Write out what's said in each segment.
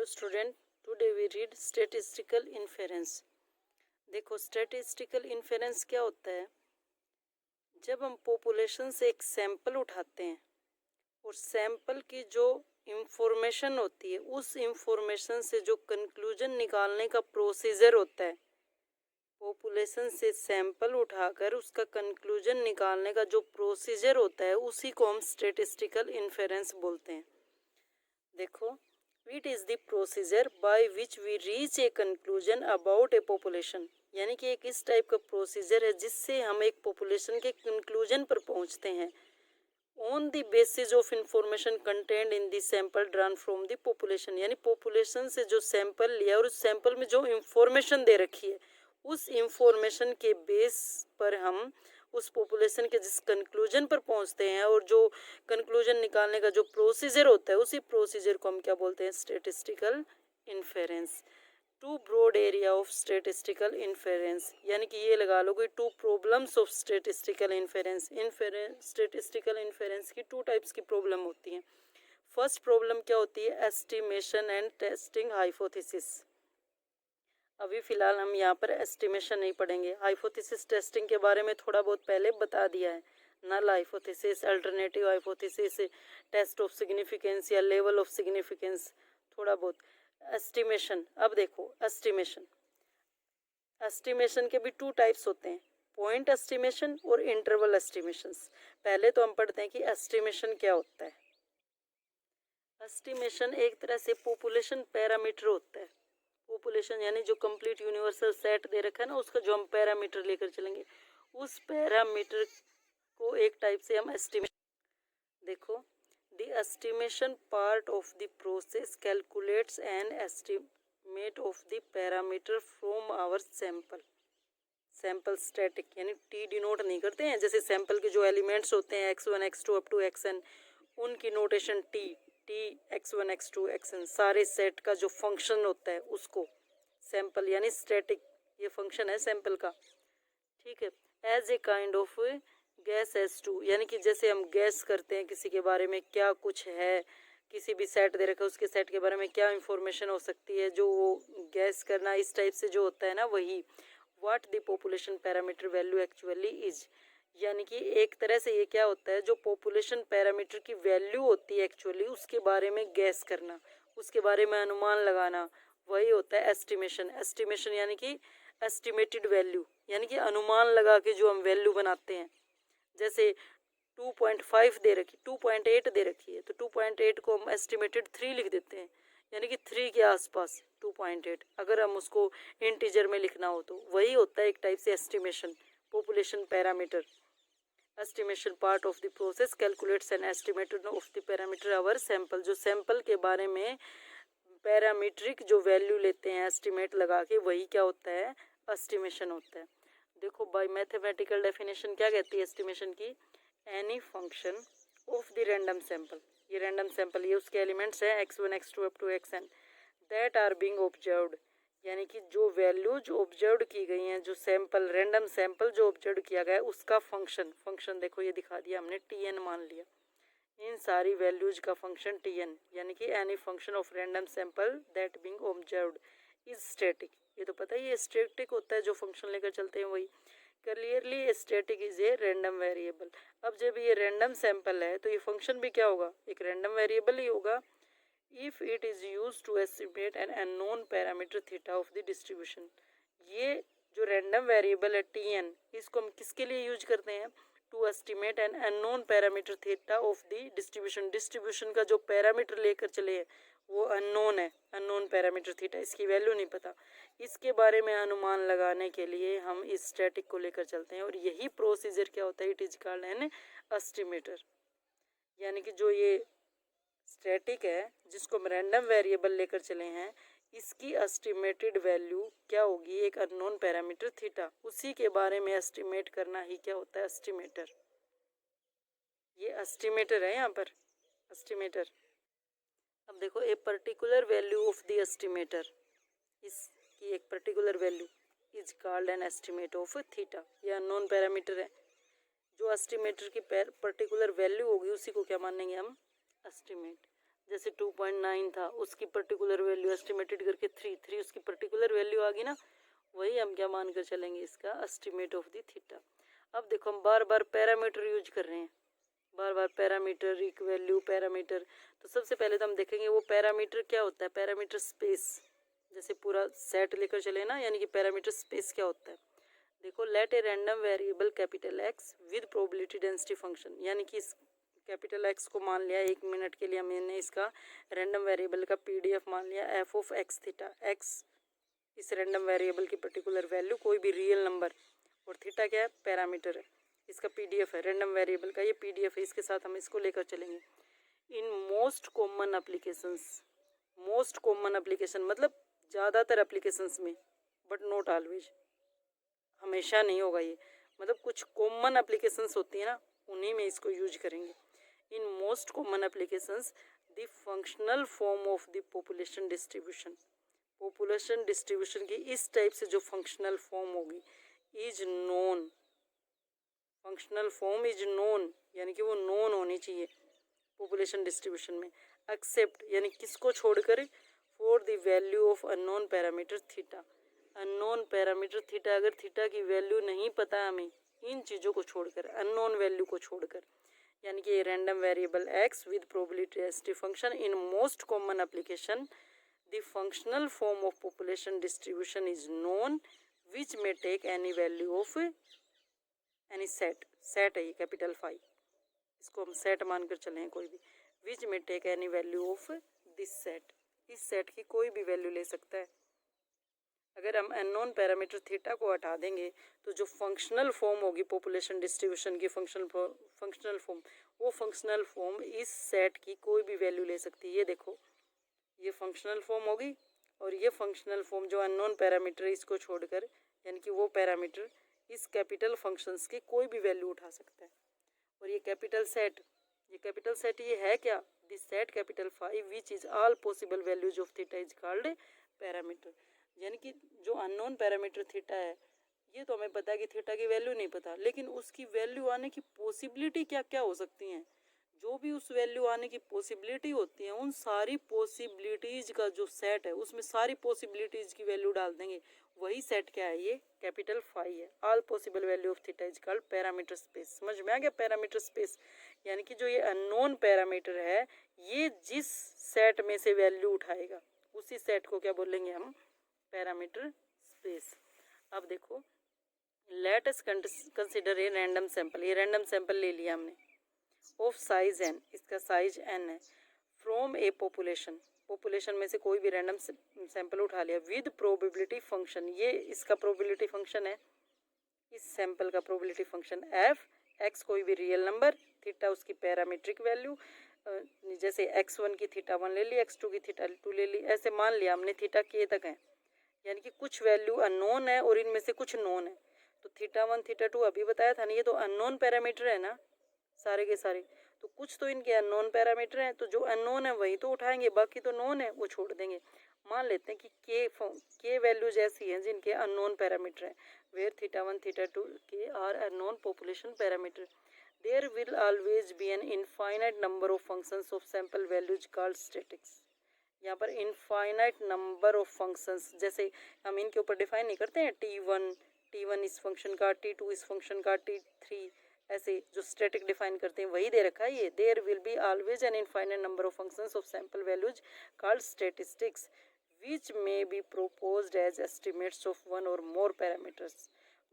Hello student, today we read statistical inference. देखो, statistical inference क्या होता है? जब हम पॉपुलेशन से एक सैंपल उठाते हैं और सैंपल की जो इंफॉर्मेशन होती है, उस इंफॉर्मेशन से जो कंक्लूजन निकालने का प्रोसीजर होता है, पॉपुलेशन से सैंपल उठाकर उसका कंक्लूजन निकालने का जो प्रोसीजर होता है, उसी को हम स्टैटिस्टिकल इन्फेरेंस बोलते हैं। देखो, it is the procedure by which we reach a conclusion about a population, यानी कि एक इस टाइप का प्रोसीजर है जिससे हम एक पॉपुलेशन के कंक्लूजन पर पहुंचते हैं on the basis of information content in the sample drawn from the population, यानी पॉपुलेशन से जो सैंपल लिया और उस सैंपल में जो इंफॉर्मेशन दे रखी है, उस इंफॉर्मेशन के बेस पर हम उस पॉपुलेशन के जिस कंक्लूजन पर पहुंचते हैं और जो कंक्लूजन निकालने का जो प्रोसीजर होता है, उसी प्रोसीजर को हम क्या बोलते हैं? Statistical inference. Two broad area of statistical inference, यानी कि ये लगा लो कि two problems of statistical inference. Statistical inference की टू टाइप्स की प्रॉब्लम होती हैं। फर्स्ट प्रॉब्लम क्या होती है? Estimation and testing hypothesis. अभी फिलहाल हम यहाँ पर एस्टिमेशन नहीं पढ़ेंगे, हाइपोथेसिस टेस्टिंग के बारे में थोड़ा बहुत पहले बता दिया है। Null hypothesis, alternative hypothesis, test of significance या लेवल ऑफ सिग्निफिकेंस, थोड़ा बहुत। एस्टिमेशन, अब देखो एस्टिमेशन, एस्टिमेशन के भी टू टाइप्स होते हैं, पॉइंट एस्टिमेशन और इंटरवल एस्टिमेशंस। पहले तो हम पढ़ते हैं कि एस्टिमेशन क्या होता है। एस्टिमेशन एक तरह से पॉपुलेशन पैरामीटर होता है। पॉपुलेशन यानी जो कंप्लीट यूनिवर्सल सेट दे रखा है ना, उसका जो हम पैरामीटर लेकर चलेंगे, उस पैरामीटर को एक टाइप से हम एस्टिमेशन। देखो, the estimation part of the process calculates an estimate of the parameter from our sample. Sample static यानी टी डिनोट नहीं करते हैं, जैसे सैंपल के जो एलिमेंट्स होते हैं x1 x2 up to xn, उनकी notation t x1 x2 xn, सारे सेट का जो फंक्शन होता है उसको सैंपल यानी स्टैटिक, ये फंक्शन है सैंपल का, ठीक है। As a kind of guess as to, यानी कि जैसे हम गैस करते हैं किसी के बारे में क्या कुछ है, किसी भी सेट दे रखा है उसके सेट के बारे में क्या इंफॉर्मेशन हो सकती है, जो वो गैस करना इस टाइप से जो होता है ना, वही what the population parameter value actually is, यानी कि एक तरह से ये क्या होता है, जो पॉपुलेशन पैरामीटर की वैल्यू होती है एक्चुअली, उसके बारे में गैस करना, उसके बारे में अनुमान लगाना, वही होता है एस्टिमेशन। एस्टिमेशन यानी कि एस्टिमेटेड वैल्यू, यानी कि अनुमान लगा के जो हम वैल्यू बनाते हैं। जैसे 2.5 दे रखी, 2.8 दे रखी है, तो 2.8 को हम एस्टिमेटेड 3 लिख देते हैं, यानी कि 3 के आसपास 2.8, अगर हम उसको इंटीजर में लिखना हो तो वही होता है एक टाइप से estimation, population parameter. Estimation part of the process calculates an estimated of the parameter our sample, जो सैंपल के बारे में पैरामीट्रिक जो वैल्यू लेते हैं एस्टिमेट लगा के, वही क्या होता है? एस्टिमेशन होता है। देखो, बाय मैथमेटिकल डेफिनेशन क्या कहती है एस्टिमेशन की? Any function of the random sample, ये रैंडम सैंपल, ये उसके एलिमेंट्स हैं x1 x2 up to xn, that are being observed, यानी कि जो वैल्यूज ऑब्जर्व की गई हैं, जो सैंपल रैंडम सैंपल जो ऑब्जर्व किया गया है उसका फंक्शन देखो ये दिखा दिया हमने, tn मान लिया, इन सारी वैल्यूज का फंक्शन tn, यानी कि any function of random sample that being observed is static. ये तो पता ही है स्टैटिक होता है, जो फंक्शन लेकर चलते हैं वही। Clearly static is a random variable. अब जब ये रैंडम सैंपल है तो ये फंक्शन भी क्या होगा? एक रैंडम वेरिएबल ही होगा। If it is use to estimate an unknown parameter theta of the distribution, ये जो रैंडम वेरिएबल है tn, इसको हम किसके लिए यूज करते हैं? To estimate an unknown parameter theta of the distribution, distribution का जो पैरामीटर लेकर चले हैं वो अननोन है, अननोन पैरामीटर थीटा, इसकी वैल्यू नहीं पता, इसके बारे में अनुमान लगाने के लिए हम इस स्टैटिक को लेकर चलते हैं, और यही प्रोसीजर क्या होता है? It is called an estimator. यानी कि जो ये स्टैटिक है जिसको हम रैंडम वेरिएबल लेकर चले हैं, इसकी एस्टिमेटेड वैल्यू क्या होगी? एक अननोन पैरामीटर थीटा, उसी के बारे में एस्टिमेट करना ही क्या होता है? एस्टिमेटर। ये एस्टिमेटर है यहाँ पर, एस्टिमेटर। अब देखो, a particular value of the estimator, इसकी एक particular value is called an estimate of theta, यह अननोन पैरामीटर है, जो एस्टिमेटर की पर्टिकुलर वैल्यू होगी उसी को क्या मानेंगे हम? एस्टिमेट। जैसे 2.9 था, उसकी पर्टिकुलर वैल्यू एस्टिमेटेड करके 3 उसकी पर्टिकुलर वैल्यू आ गई ना, वही हम क्या मानकर चलेंगे, इसका एस्टिमेट ऑफ द थीटा। अब देखो हम बार बार पैरामीटर यूज कर रहे हैं, बार बार पैरामीटर, इक वैल्यू, पैरामीटर। तो सबसे पहले तो हम देखेंगे वो पैरामीटर क्या होता है, पैरामीटर स्पेस। जैसे पूरा सेट लेकर चले ना, यानी कि पैरामीटर स्पेस क्या होता है। देखो, let a random variable capital X with probability density function, यानी कि इस कैपिटल एक्स को मान लिया 1 मिनट के लिए हमने इसका रैंडम वेरिएबल का पीडीएफ मान लिया F of x theta. X इस रैंडम वेरिएबल की पर्टिकुलर वैल्यू, कोई भी रियल नंबर, और थीटा क्या है, पैरामीटर है, इसका पीडीएफ है, रैंडम वेरिएबल का ये पीडीएफ है, इसके साथ हम इसको लेकर चलेंगे। इन most common applications, most common application मतलब ज़्यादातर एप्लीकेशंस में, बट नॉट ऑलवेज, हमेशा नहीं होगा ये, मतलब कुछ कॉमन एप्लीकेशंस होती है ना, उन्हीं में इसको यूज करेंगे। इन most common applications the functional form of the population distribution, population distribution की इस टाइप से जो फंक्शनल फॉर्म होगी, is known, functional form is known, यानी कि वो नोन होनी चाहिए पॉपुलेशन डिस्ट्रीब्यूशन में, एक्सेप्ट यानी किसको छोड़कर, for the value of unknown parameter theta, unknown parameter theta, अगर थीटा की वैल्यू नहीं पता हमें, इन चीज़ों को छोड़कर, अननोन वैल्यू को छोड़कर, यानी कि random variable X with probability density function. In most common application the functional form of population distribution is known which may take any value of any set, set है ये कैपिटल फाई, इसको हम set मानकर चले हैं कोई भी, which may take any value of this set, इस सेट की कोई भी वैल्यू ले सकता है। अगर हम अननोन पैरामीटर थीटा को हटा देंगे तो जो फंक्शनल फॉर्म होगी पॉपुलेशन डिस्ट्रीब्यूशन की, फंक्शनल फॉर्म, वो फंक्शनल फॉर्म इस सेट की कोई भी वैल्यू ले सकती है। ये देखो, ये फंक्शनल फॉर्म होगी, और ये फंक्शनल फॉर्म जो अननोन पैरामीटर है इसको छोड़कर, यानी कि वो पैरामीटर इस कैपिटल फंक्शंस की कोई भी वैल्यू उठा सकता है। और ये कैपिटल सेट, ये कैपिटल सेट ये है क्या, this set capital five which is all possible values of theta is called parameter, यानी कि जो अननोन पैरामीटर थीटा है, ये तो हमें पता है कि थीटा की वैल्यू नहीं पता, लेकिन उसकी वैल्यू आने की पॉसिबिलिटी क्या क्या हो सकती हैं, जो भी उस वैल्यू आने की पॉसिबिलिटी होती है, उन सारी पॉसिबिलिटीज का जो सेट है उसमें सारी पॉसिबिलिटीज की वैल्यू डाल देंगे, वही सेट क्या है, ये कैपिटल फाई है। All possible value of theta is called parameter space. समझ में आ गया, पैरामीटर स्पेस, यानी कि जो ये अननोन पैरामीटर है, ये जिस सेट में से वैल्यू उठाएगा उसी सेट को क्या बोलेंगे हम, पैरामीटर स्पेस। अब देखो, let us consider a random sample, ये रैंडम सैंपल ले लिया हमने ऑफ साइज एन, इसका साइज एन है, फ्रॉम ए पॉपुलेशन, पॉपुलेशन में से कोई भी रैंडम सैंपल उठा लिया, विद प्रोबेबिलिटी फंक्शन, ये इसका प्रोबेबिलिटी फंक्शन है, इस सैंपल का प्रोबेबिलिटी फंक्शन एफ, एक्स कोई भी रियल नंबर, थीटा उसकी पैरामीट्रिक वैल्यू, जैसे x1 की थीटा 1 ले ली, x2 की थीटा 2 ले ली, ऐसे मान लिया हमने थीटा के तक है, यानी कि कुछ वैल्यू अननोन है और इनमें से कुछ नोन है। तो थीटा 1 थीटा 2 अभी बताया था ना, ये तो अननोन पैरामीटर है ना सारे के सारे, तो कुछ तो इनके अननोन पैरामीटर हैं, तो जो अननोन है वही तो उठाएंगे, बाकी तो नोन है वो छोड़ देंगे। मान लेते हैं कि के वैल्यूज ऐसी हैं जिनके अननोन पैरामीटर हैं, where theta 1 theta 2 k are unknown population parameter, there will always be an infinite number of functions of sample values called statics. यहाँ पर इनफाइनाइट नंबर ऑफ फंक्शंस, जैसे हम इनके ऊपर डिफाइन नहीं करते हैं, टी वन इस फंक्शन का, टी2 इस फंक्शन का, टी3, ऐसे जो स्टैटिक डिफाइन करते हैं वही दे रखा है ये, there will be always an infinite number of functions of sample values called statistics which may be proposed as estimates of one or more parameters.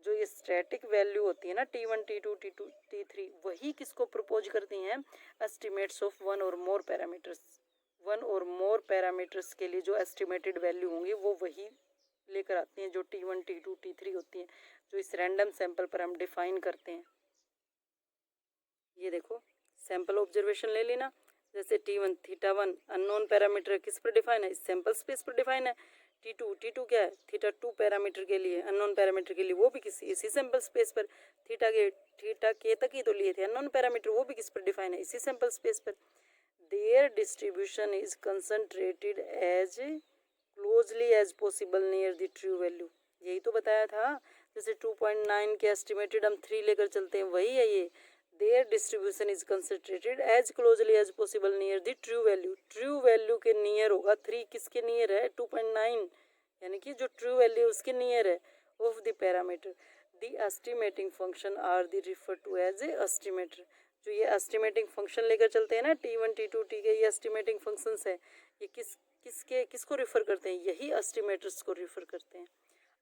जो ये स्टैटिक वैल्यू होती है ना, टी1 टी2 टी3, वही किसको प्रपोज करती हैं, estimates of one or more parameters, one or more parameters के लिए जो एस्टिमेटेड वैल्यू होंगी वो वही लेकर आती हैं जो टी1 टी2 टी3 होती हैं, जो इस रैंडम सैंपल पर हम डिफाइन करते हैं। ये देखो, सैंपल ऑब्जर्वेशन ले लेना, जैसे टी1 थीटा 1 अननोन पैरामीटर किस पर डिफाइन है, इस सैंपल स्पेस पर डिफाइन है। टी2 क्या है, थीटा 2 पैरामीटर के लिए, अननोन पैरामीटर के लिए, वो भी किसी इसी सैंपल स्पेस पर। थीटा के तक ही तो लिए थे अननोन पैरामीटर, वो भी किस पर डिफाइन है, इसी सैंपल स्पेस पर। Their distribution is concentrated as closely as possible near the true value, यही तो बताया था। जैसे 2.9 के एस्टिमेटेड हम 3 लेकर चलते हैं, वही है ये। their distribution is concentrated as closely as possible near the true value. True value के नियर होगा, 3 किसके नियर है, 2.9, यानी कि जो ट्रू वैल्यू उसके नियर है of the parameter. The estimating function are the refer to as an estimator. जो ये एस्टिमेटिंग फंक्शन लेकर चलते हैं ना, T1 T2 T के, ये एस्टिमेटिंग फंक्शंस है, ये किसको रिफर करते हैं, यही एस्टिमेटर्स को रिफर करते हैं.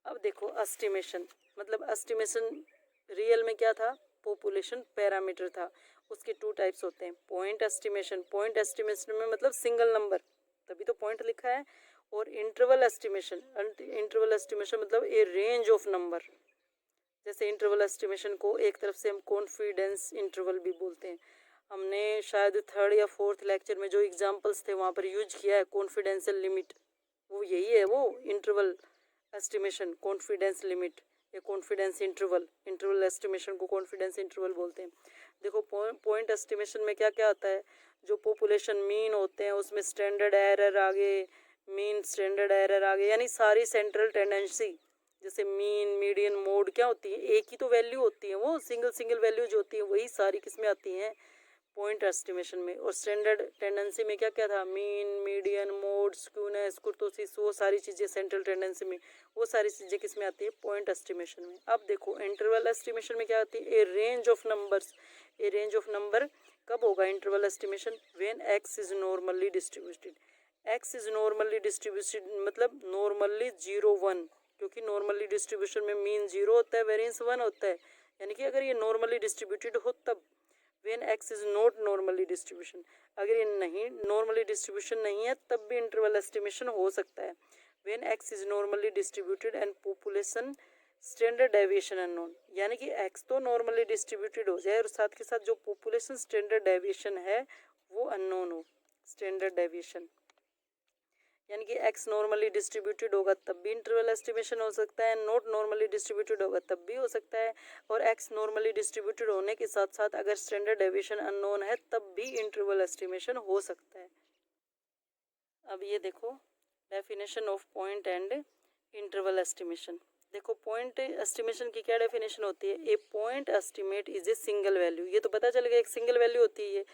अब देखो एस्टिमेशन, मतलब एस्टिमेशन रियल में क्या था, पॉपुलेशन पैरामीटर था. उसके 2 टाइप्स होते हैं. पॉइंट एस्टिमेशन, पॉइंट एस्टिमेशन में मतलब सिंगल नंबर, तभी तो पॉइंट लिखा है. और इंटरवल एस्टिमेशन, इंटरवल एस्टिमेशन मतलब ए रेंज ऑफ नंबर. जैसे इंटरवल एस्टिमेशन को एक तरफ से हम कॉन्फिडेंस इंटरवल भी बोलते हैं. हमने शायद 3rd या 4th लेक्चर में जो एग्जांपल्स थे वहाँ पर यूज किया है कॉन्फिडेंशियल लिमिट, वो यही है, वो इंटरवल एस्टिमेशन, कॉन्फिडेंस लिमिट या कॉन्फिडेंस इंटरवल. इंटरवल एस्टिमेशन को कॉन्फिडेंस इंटरवल बोलते हैं. देखो पॉइंट एस्टिमेशन में क्या क्या आता है, जो पॉपुलेशन मीन होते हैं उसमें स्टैंडर्ड एरर आगे, मीन स्टैंडर्ड एरर आगे, यानी सारी सेंट्रल टेंडेंसी, जैसे मीन मीडियन मोड क्या होती है, एक ही तो वैल्यू होती है, वो सिंगल वैल्यू जो होती है वही सारी किसमें आती हैं, पॉइंट एस्टिमेशन में. और स्टैंडर्ड टेंडेंसी में क्या क्या था, mean median mode skewness kurtosis, वो सारी चीज़ें सेंट्रल टेंडेंसी में, वो सारी चीज़ें किस में आती है, पॉइंट एस्टिमेशन में. अब देखो इंटरवल एस्टिमेशन में क्या आती है, ए range of numbers. A range of number कब होगा interval estimation, when x is normally distributed. X is normally distributed मतलब नॉर्मली 0 1, क्योंकि नॉर्मली डिस्ट्रीब्यूशन में मीन 0 होता है, वेरिएंस 1 होता है, यानी कि अगर ये नॉर्मली डिस्ट्रीब्यूटेड हो तब. When x is not normally distribution, अगर ये नहीं नॉर्मली डिस्ट्रीब्यूशन नहीं है तब भी इंटरवल एस्टिमेशन हो सकता है. When x is normally distributed and population standard deviation unknown, यानी कि एक्स तो नॉर्मली डिस्ट्रीब्यूटेड हो जाए और साथ के साथ जो पॉपुलेशन स्टैंडर्ड डेविएशन है वो अननोन हो. स्टैंडर्ड डेविएशन यानी कि एक्स नॉर्मली डिस्ट्रीब्यूटेड होगा तब भी इंटरवल एस्टिमेशन हो सकता है, नॉट नॉर्मली डिस्ट्रीब्यूटेड होगा तब भी हो सकता है, और एक्स नॉर्मली डिस्ट्रीब्यूटेड होने के साथ साथ अगर स्टैंडर्ड डेविएशन अननोन है तब भी इंटरवल एस्टिमेशन हो सकता है. अब ये देखो definition of point and interval estimation. देखो पॉइंट एस्टिमेशन की क्या डेफिनेशन होती है, a point estimate is a single value. ये तो पता चल गया एक सिंगल वैल्यू होती है, ये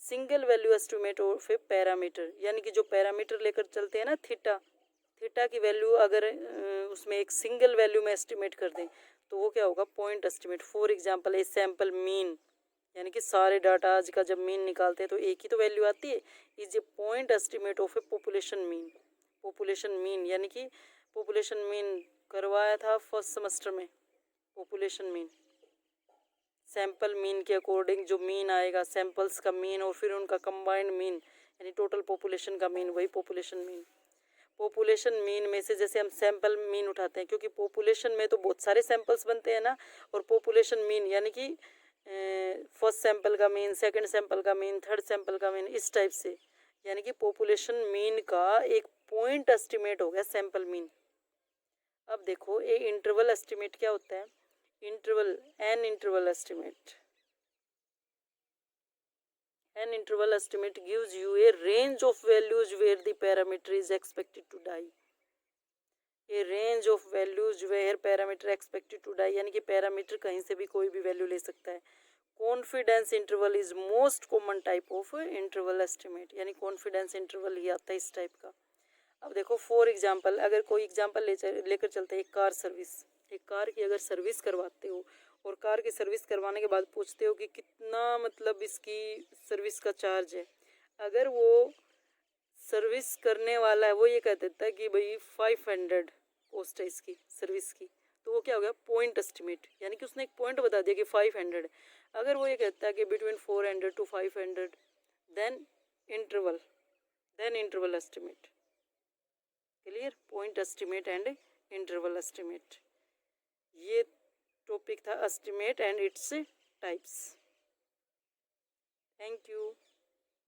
single value estimate of A parameter, यानी कि जो पैरामीटर लेकर चलते हैं ना, थीटा की वैल्यू अगर उसमें एक सिंगल वैल्यू में एस्टिमेट कर दें तो वो क्या होगा, point estimate. For example a sample mean, यानी कि सारे डाटा आज का जब मीन निकालते हैं तो एक ही तो वैल्यू आती है, is a point estimate of A population mean. Population mean यानी कि पॉपुलेशन मीन करवाया था फर्स्ट सेमेस्टर में, पॉपुलेशन मीन सैंपल मीन के अकॉर्डिंग जो मीन आएगा, सैंपल्स का मीन और फिर उनका कंबाइंड मीन, यानी टोटल पॉपुलेशन का मीन, वही पॉपुलेशन मीन. पॉपुलेशन मीन में से जैसे हम सैंपल मीन उठाते हैं, क्योंकि पॉपुलेशन में तो बहुत सारे सैंपल्स बनते हैं ना, और पॉपुलेशन मीन यानी कि फर्स्ट सैंपल का मीन, सेकंड सैंपल का मीन, थर्ड सैंपल का मीन, इस टाइप से, यानी कि पॉपुलेशन मीन का एक पॉइंट एस्टिमेट हो गया सैंपल मीन. अब देखो ये इंटरवल एस्टिमेट क्या होता है, interval an interval estimate. An interval estimate gives you a range of values where the parameter is expected to die. A range of values where parameter expected to die, यानी कि parameter कहीं से भी कोई भी वैल्यू ले सकता है. Confidence interval is most common type of interval estimate, यानी कॉन्फिडेंस इंटरवल ही आता है इस टाइप का. अब देखो फॉर एग्जांपल, अगर कोई एग्जांपल लेकर चलते हैं, एक कार सर्विस. एक कार की अगर सर्विस करवाते हो और कार की सर्विस करवाने के बाद पूछते हो कि कितना मतलब इसकी सर्विस का चार्ज है, अगर वो सर्विस करने वाला है वो ये कह देता है कि भाई 500 कॉस्ट है इसकी सर्विस की, तो वो क्या हो गया, पॉइंट एस्टिमेट, यानी कि उसने एक पॉइंट बता दिया कि 500. अगर वो ये कहता है कि between 400 to 500, then interval estimate. Clear, point estimate and interval estimate. ये टॉपिक था estimate and its types. Thank you.